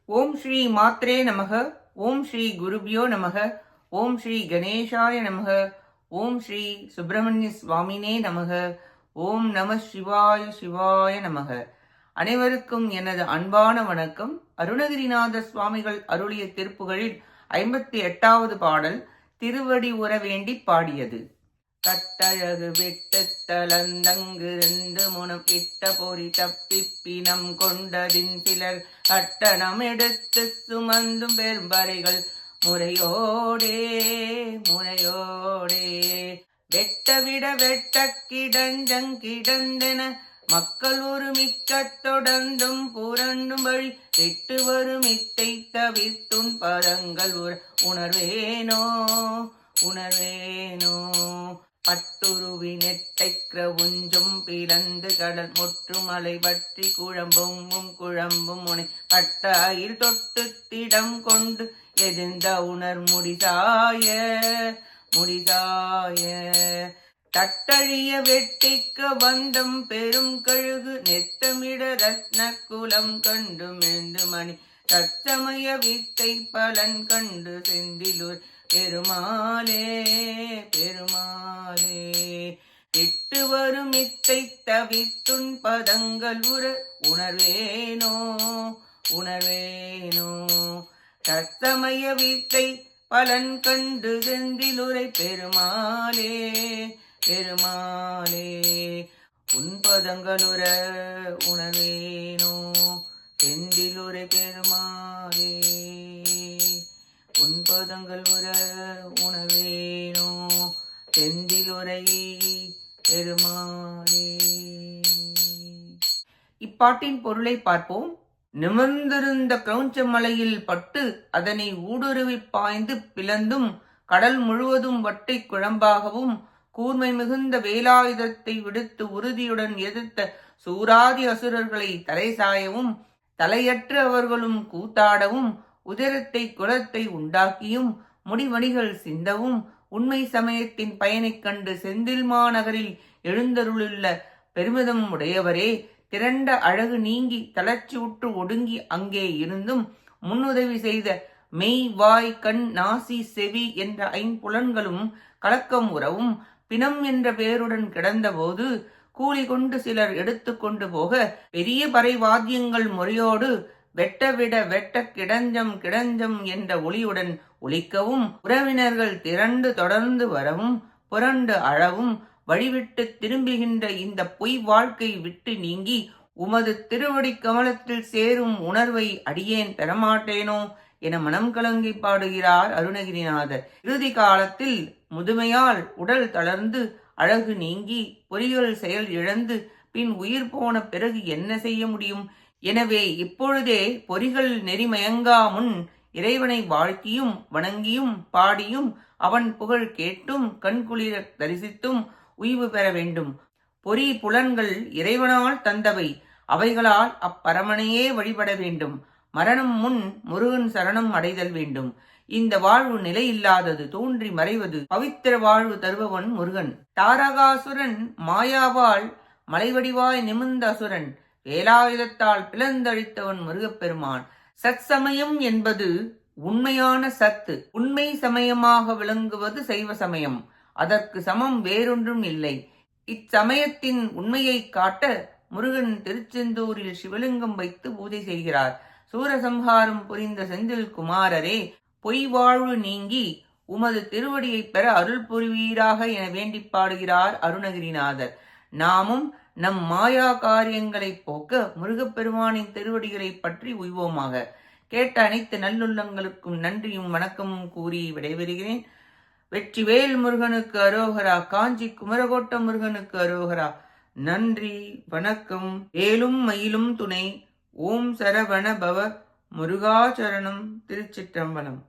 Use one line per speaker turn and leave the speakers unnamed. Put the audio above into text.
ஓம் ஸ்ரீ மாத்ரே நமக. ஓம் ஸ்ரீ குருபியோ நமக. ஓம் ஸ்ரீ கணேசாய நமக. ஓம் ஸ்ரீ சுப்பிரமணிய சுவாமினே நமக. ஓம் நம சிவாய சிவாய நமக. அனைவருக்கும் எனது அன்பான வணக்கம். அருணகிரிநாத சுவாமிகள் அருளிய திருப்புகளில் 58வது பாடல் திருவடி உற வேண்டி பாடியது. கட்டழகு விட்டு தளந்தங்கு ரெண்டு முனம் இட்ட பொறி தப்பிப்பினம் கொண்டதின் சிலர் கட்டணம் எடுத்து சுமந்தும் பெரும்பறைகள் முறையோடே முறையோடே வெட்டவிட வெட்ட கிடந்தென மக்கள் ஒரு மிக்க தொடர்ந்தும் புரண்டும் வழி விட்டு வரும் இத்தை தவிர்த்துன் பதங்கள் உணர்வேனோ உணர்வேனோ பட்டுருவி நெட்டை கிரவுஞ்சும் பிளந்து கடல் முற்றுமலை பற்றி குழம்பும் முனை பட்டாயில் தொட்டு திடம் கொண்டு எதிர்ந்த உணர் முடிசாய தட்டழிய வெட்டிக்க வந்தம் பெரும் கழுகு நெத்தமிட ரத்ன குலம் கண்டு மெழுந்து மணி தற்சமய வித்தை பலன் கண்டு செந்திலூர் பெருமாளே பெருமாளே இட்டு வரும் இத்தை தவித்துன் பதங்கள் உணர்வேனோ உணர்வேனோ தற்சமய வித்தை பலன் கண்டு செந்திலுரை பெருமாளே பெருமாளே உன் பதங்களுர உணர்வேனோ செந்திலுரை பெருமாளே உன் பதங்கள் உற உணர்வேனோ செந்திலுரை பெருமாளே. இப்பாட்டின் பொருளை பார்ப்போம். நிமிர்ந்திருந்த கிரௌஞ்ச மலையில் பட்டு அதனை ஊடுருவி பாய்ந்து பிளந்தும் கடல் முழுவதும் வட்டை குழம்பாகவும் கூர்மை மிகுந்த வேலாயுதத்தை விடுத்து உறுதியுடன் எதிர்த்த சூராதி அசுரர்களை தலை சாயவும் தலையற்று அவர்களும் கூத்தாடவும் உதிரத்தை குலத்தை உண்டாக்கியும் முடிவணிகள் சிந்தவும் உண்மை சமயத்தின் பயனைக் கண்டு செந்தில் மாநகரில் எழுந்தருளுள்ள பெருமிதம் உடையவரே, திரண்ட அழகு நீங்கி தளர்ச்சி உற்று ஒடுங்கி அங்கே இருந்தும் முன்னுதவி செய்த மெய் வாய் கண் நாசி செவி என்ற ஐம்புலன்களும் கலக்கம் உறவும் பிணம் என்ற பெயருடன் கிடந்தபோது கூலி கொண்டு சிலர் எடுத்து கொண்டு போக பெரிய பறை வாத்தியங்கள் முறையோடு வெட்டவிட வெட்ட கிடஞ்சம் என்ற ஒளியுடன் ஒலிக்கவும் உறவினர்கள் திரண்டு தொடர்ந்து வரவும் புரண்டு அழவும் வழிவிட்டு திரும்புகின்ற இந்த பொய் வாழ்க்கை விட்டு நீங்கி உமது திருவடி கமலத்தில் சேரும் உணர்வை அடியேன் பெறமாட்டேனோ என மனம் கலங்கி பாடுகிறார் அருணகிரிநாதர். இறுதி காலத்தில் முதுமையால் உடல் தளர்ந்து அழகு நீங்கி பொறிகள் செயல் இழந்து பின் உயிர் போன பிறகு என்ன செய்ய முடியும்? எனவே இப்பொழுதே பொறிகள் நெறிமயங்கா முன் இறைவனை வாழ்த்தியும் வணங்கியும் பாடியும் அவன் புகழ் கேட்டும் கண்குளிர தரிசித்தும் உய்வு பெற வேண்டும். பொறி புலன்கள் இறைவனால் தந்தவை, அவைகளால் அப்பரமனையே வழிபட வேண்டும். மரணம் முன் முருகன் சரணம் அடைதல் வேண்டும். இந்த வாழ்வு நிலையில்லாதது, தோன்றி மறைவது. பவித்திர வாழ்வு தருபவன் முருகன். தாரகாசுரன் மாயாவால் மலைவடிவாய் நிமிர்ந்த அசுரன் வேலாயுதத்தால் பிளந்தழித்தவன் முருகப்பெருமான். சத் சமயம் என்பது உண்மையான சத்து. உண்மை சமயமாக விளங்குவது சைவ சமயம். அதற்கு சமம் வேறொன்றும் இல்லை. இச்சமயத்தின் உண்மையை காட்ட முருகன் திருச்செந்தூரில் சிவலிங்கம் வைத்து பூஜை செய்கிறார். சூரசம்ஹாரம் புரிந்த செந்தில் குமாரரே, பொய் வாழ்வு நீங்கி உமது திருவடியை பெற அருள் புரிவீராக என வேண்டி பாடுகிறார் அருணகிரிநாதர். நாமும் நம் மாயா காரியங்களை போக்க முருகப்பெருமானின் திருவடிகளை பற்றி உய்வோமாக. கேட்ட அனைத்து நல்லுள்ளங்களுக்கும் நன்றியும் வணக்கமும் கூறி விடைபெறுகிறேன். வெற்றிவேல் முருகனுக்கு அரோகரா. காஞ்சி குமரகோட்ட முருகனுக்கு அரோகரா. நன்றி, வணக்கம். வேலும் மயிலும் துணை. ஓம் சரவண பவ முருகாச்சரணம். திருச்சிற்றம்பலம்.